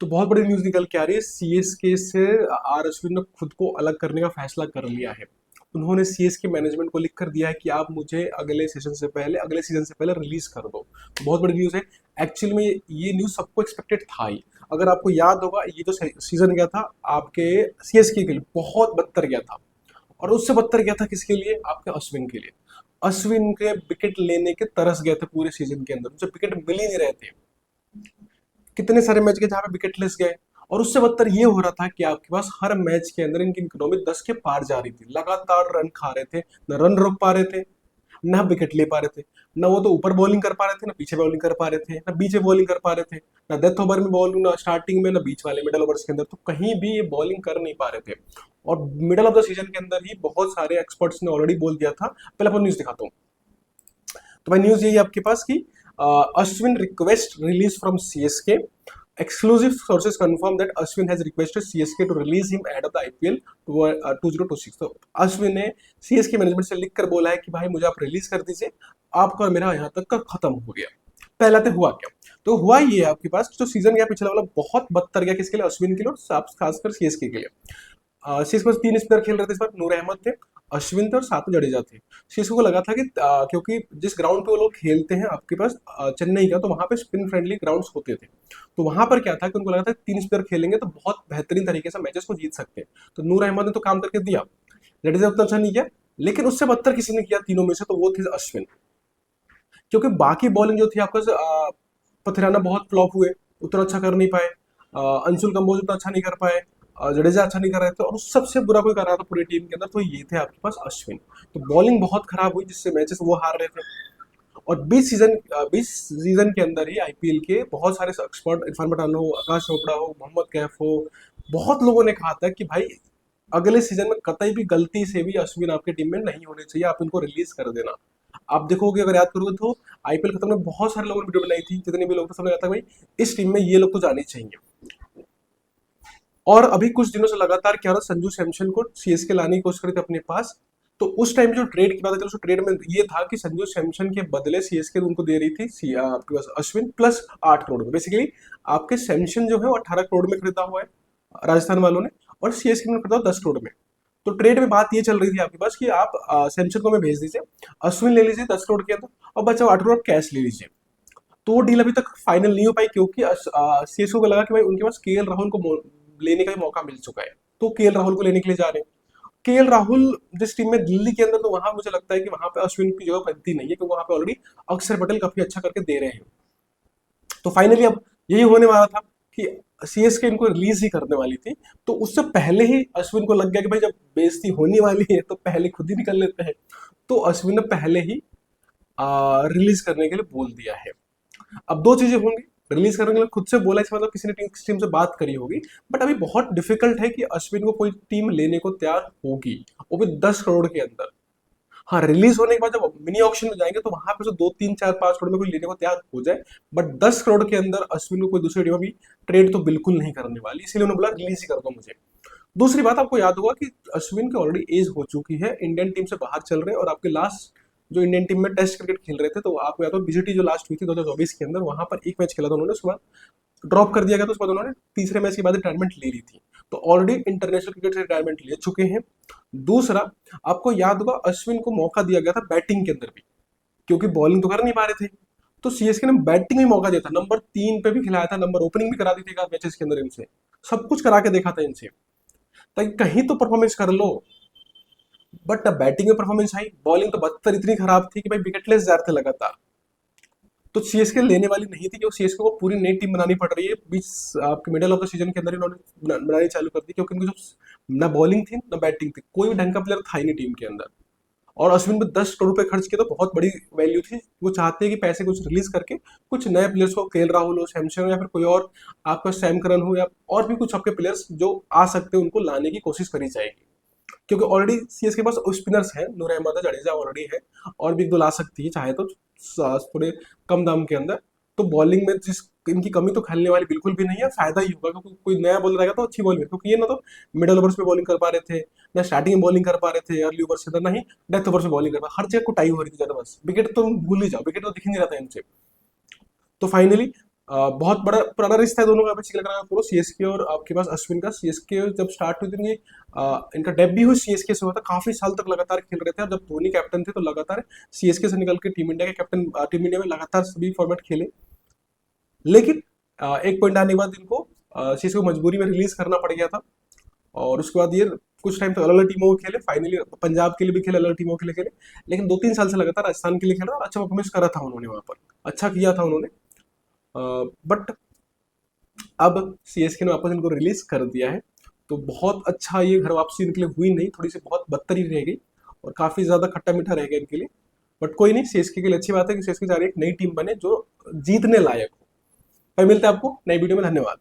तो बहुत बड़ी न्यूज निकल के आ रही है, सीएसके से आर अश्विन ने खुद को अलग करने का फैसला कर लिया है। उन्होंने सीएसके मैनेजमेंट को लिख कर दिया है कि आप मुझे अगले सीजन से पहले रिलीज कर दो। बहुत बड़ी न्यूज है। एक्चुअली में ये न्यूज सबको एक्सपेक्टेड था ही। अगर आपको याद होगा, ये जो सीजन गया था आपके सीएसके के लिए बहुत बदतर गया था, और उससे बदतर गया था किसके लिए? आपके अश्विन के लिए। अश्विन के विकेट लेने के तरस गए थे पूरे सीजन के अंदर, उनसे विकेट मिल ही नहीं रहे थे। कितने सारे मैच गए जहाँ पे विकेट लेस गए, और उससे बदतर ये हो रहा था कि आपके पास हर मैच के अंदर इनकी इकोनॉमी 10 के पार जा रही थी, लगातार रन खा रहे थे, न रन रोक पा रहे थे, ना विकेट ले पा रहे थे, ना वो तो ऊपर बॉलिंग कर पा रहे थे, ना पीछे बॉलिंग कर पा रहे थे, ना बीच में बॉलिंग कर पा रहे थे, ना डेथ ओवर में बॉलिंग, ना स्टार्टिंग में, ना बीच वाले मिडल ओवर्स के अंदर, तो कहीं भी ये बॉलिंग कर नहीं पा रहे थे। और मिडल ऑफ द सीजन के अंदर ही बहुत सारे एक्सपर्ट्स ने ऑलरेडी बोल दिया था। पहले आपको न्यूज दिखाता हूँ। तो भाई न्यूज यही है आपके पास की, Ashwin request release from CSK. Exclusive sources confirm that Ashwin has requested CSK to release him ahead of the IPL 2026। तो अश्विन ने सीएसके मैनेजमेंट से लिख कर बोला है कि भाई मुझे आप रिलीज कर दीजिए, आपका और मेरा यहाँ तक का खत्म हो गया। पहला तो हुआ क्या? तो हुआ ये है आपके पास, जो सीजन गया पिछला वाला बहुत बदतर गया किसके लिए? अश्विन के लिए, और खासकर सीएसके के लिए। सीएसके तीन स्पिनर खेल रहे थे इस बार, नूर अहमद थे, अश्विन थे और साथ में जडेजा थे। सीएसके को लगा था कि क्योंकि जिस ग्राउंड पे वो लोग खेलते हैं आपके पास चेन्नई का, तो वहां पे स्पिन फ्रेंडली ग्राउंड्स होते थे। तो वहां पर क्या था कि उनको लगा था तीन स्पिनर खेलेंगे तो बहुत बेहतरीन तरीके से मैचेस को जीत सकते हैं। तो नूर अहमद ने तो काम करके दिया, जडेजा उतना अच्छा नहीं किया, लेकिन उससे बदतर किसी ने किया तीनों में से, तो वो थे अश्विन। क्योंकि बाकी बॉलिंग जो थी आपका, पथिराना बहुत फ्लॉप हुए, उतना अच्छा कर नहीं पाए, अंशुल कंबोज उतना अच्छा नहीं कर पाए, जडेजा अच्छा नहीं कर रहे थे, और सबसे बुरा कोई कर रहा था पूरी टीम के अंदर, तो ये थे आपके पास अश्विन। तो बॉलिंग बहुत खराब हुई जिससे मैचेस वो हार रहे थे। और 20 सीजन के अंदर ही आईपीएल के बहुत सारे एक्सपर्ट, इरफान पठान हो, आकाश चोपड़ा हो, मोहम्मद कैफ हो, बहुत लोगों ने कहा था कि भाई अगले सीजन में कतई भी गलती से भी अश्विन आपके टीम में नहीं होने चाहिए, आप इनको रिलीज कर देना। आप देखोगे, अगर याद करोगे तो आईपीएल खत्म में बहुत सारे लोगों ने वीडियो बनाई थी, जितने भी लोग थे सबने कहा था भाई इस टीम में ये लोग तो जाने चाहिए। और अभी कुछ दिनों से लगातार क्या हो रहा, संजू सैमसन को सीएसके लाने की कोशिश करी थी अपने पास। तो उस टाइम जो ट्रेड की बात करें, उस ट्रेड में ये था कि संजू सैमसन के बदले सीएसके उनको दे रही थी आपके पास अश्विन प्लस 8 करोड़ में। बेसिकली आपके सैमसन जो है वो 18 करोड़ में खरीदा हुआ है राजस्थान वालों ने, और सीएसके ने खरीदा 10 करोड़ में। तो ट्रेड में बात ये चल रही थी आपके पास कि आप सैमसन को मैं भेज दीजिए, अश्विन ले लीजिए 10 करोड़ के अंदर, और बचा 8 करोड़ कैश ले लीजिए। तो वो डील अभी तक फाइनल नहीं हो पाई, क्योंकि सीएसके को लगा कि भाई उनके पास केएल राहुल को लेने का भी मौका मिल चुका है, तो केएल राहुल को लेने के लिए जा रहे हैं। केएल राहुल जिस टीम में दिल्ली के अंदर, तो वहां मुझे लगता है कि वहां पे अश्विन की जगह बनती नहीं है, क्योंकि वहां पे ऑलरेडी अक्षर पटेल काफी अच्छा करके दे रहे हैं। तो फाइनली अब यही होने वाला था कि सीएसके इनको रिलीज ही करने वाली थी। तो उससे पहले ही अश्विन को लग गया कि भाई जब बेइज्जती होने वाली है तो पहले खुद ही निकल लेते हैं। तो अश्विन ने पहले ही रिलीज करने के लिए बोल दिया है। अब दो चीजें होंगी, रिलीज करने के लिए खुद से बोला, इसका मतलब किसी ने टीम से बात करी होगी। बट अभी बहुत डिफिकल्ट है कि अश्विन को कोई टीम लेने को तैयार होगी, वो भी 10 करोड़ के अंदर। हाँ, रिलीज होने के बाद जब मिनी ऑक्शन में जाएंगे तो वहां पे से 2 3 4 5 करोड़ में कोई लेने को तैयार हो जाए, बट 10 करोड़ के अंदर अश्विन को कोई दूसरी टीम अभी ट्रेड तो बिल्कुल नहीं करने वाली, इसीलिए उन्होंने बोला रिलीज ही कर दो मुझे। दूसरी बात, आपको याद होगा कि अश्विन की ऑलरेडी एज हो चुकी है, इंडियन टीम से बाहर चल रहे हैं, और आपके लास्ट जो इंडियन टीम में टेस्ट क्रिकेट खेल रहे थे, तो आपको याद हो बीजीटी जो लास्ट हुई थी 2024 के अंदर, वहां पर एक मैच खेला था उन्होंने, उसके बाद ड्रॉप कर दिया गया, तो उसके बाद उन्होंने तीसरे मैच के बाद रिटायरमेंट ले ली थी। तो ऑलरेडी इंटरनेशनल क्रिकेट से रिटायरमेंट ले चुके हैं। दूसरा, आपको याद होगा अश्विन को मौका दिया गया था बैटिंग के अंदर भी, क्योंकि बॉलिंग तो कर नहीं पा रहे थे, तो सीएसके ने बैटिंग में मौका दिया था, नंबर 3 पे भी खिलाया था, नंबर ओपनिंग भी करा दी थी मैचेस के अंदर इनसे, सब कुछ करा के देखा था इनसे, ताकि कहीं तो परफॉर्मेंस कर लो। बट बैटिंग में परफॉर्मेंस आई, बॉलिंग तो बदतर इतनी खराब थी कि भाई विकेटलेस जा रहे थे लगातार। तो सीएसके लेने वाली नहीं थी, क्योंकि सीएसके को पूरी नई टीम बनानी पड़ रही है, बीच आपके मिडल ऑफ द सीजन के अंदर इन्होंने बनानी चालू कर दी, क्योंकि उनको जो ना बॉलिंग थी ना बैटिंग थी, कोई भी ढंग का प्लेयर था ही नहीं टीम के अंदर। और अश्विन पे 10 करोड़ रुपए खर्च किए तो बहुत बड़ी वैल्यू थी, वो चाहते हैं कि पैसे कुछ रिलीज करके कुछ नए प्लेयर्स को, केएल राहुल हो, सैमसन हो, या फिर कोई और आपका सैम करन हो, या और भी कुछ आपके प्लेयर्स जो आ सकते हैं उनको लाने की कोशिश करी जाएगी। क्योंकि ऑलरेडी सीएसके के पास स्पिनर्स हैं, नूर अहमद है, जडेजा ऑलरेडी है, और भी एक दो ला सकती है चाहे तो थोड़े कम दाम के अंदर। तो बॉलिंग में जिस इनकी कमी तो खेलने वाली बिल्कुल भी नहीं है, फायदा ही होगा, क्योंकि कोई नया बॉलर रहेगा तो अच्छी बॉलिंग, क्योंकि ये ना तो मिडल ओवर्स में बॉलिंग कर पा रहे थे, ना स्टार्टिंग में बॉलिंग कर पा रहे थे अर्ली ओवर्स से, ना ही डेथ ओवर्स में बॉलिंग कर पा, हर जगह कुटाई हो रही थी ज्यादा, बस विकेट तो भूल ही जाओ, विकेट तो दिख ही नहीं रहा था इनसे। तो फाइनली बहुत बड़ा पुराना रिश्ता है दोनों का बेसिकली अगर आप बोलो सीएसके और आपके पास अश्विन का। सीएसके जब स्टार्ट हुई थी ये इनका डेब्यू हुई सीएसके से हुआ था, काफी साल तक लगातार खेल रहे थे और जब धोनी कैप्टन थे तो लगातार सीएसके से निकल के टीम इंडिया के कैप्टन, टीम इंडिया में लगातार सभी फॉर्मेट खेले। लेकिन एक पॉइंट आने के बाद इनको सीएसके को मजबूरी में रिलीज करना पड़ गया था और उसके बाद ये कुछ टाइम तक अलग अलग टीमों को खेले, फाइनली पंजाब के लिए भी खेले, अलग टीमों के लिए खेले, लेकिन 2-3 साल से लगातार राजस्थान के लिए खेला और अच्छा परफॉर्मेंस करा था उन्होंने, वहां पर अच्छा किया था उन्होंने। बट अब सीएसके ने वापस इनको रिलीज कर दिया है, तो बहुत अच्छा ये घर वापसी इनके लिए हुई नहीं, थोड़ी सी बहुत बदतर ही रह गई और काफी ज्यादा खट्टा मीठा रह गया इनके लिए। बट कोई नहीं, सीएसके के लिए अच्छी बात है कि सीएसके जा रही है एक नई टीम बने जो जीतने लायक हो। पर मिलते हैं आपको नई वीडियो में, धन्यवाद।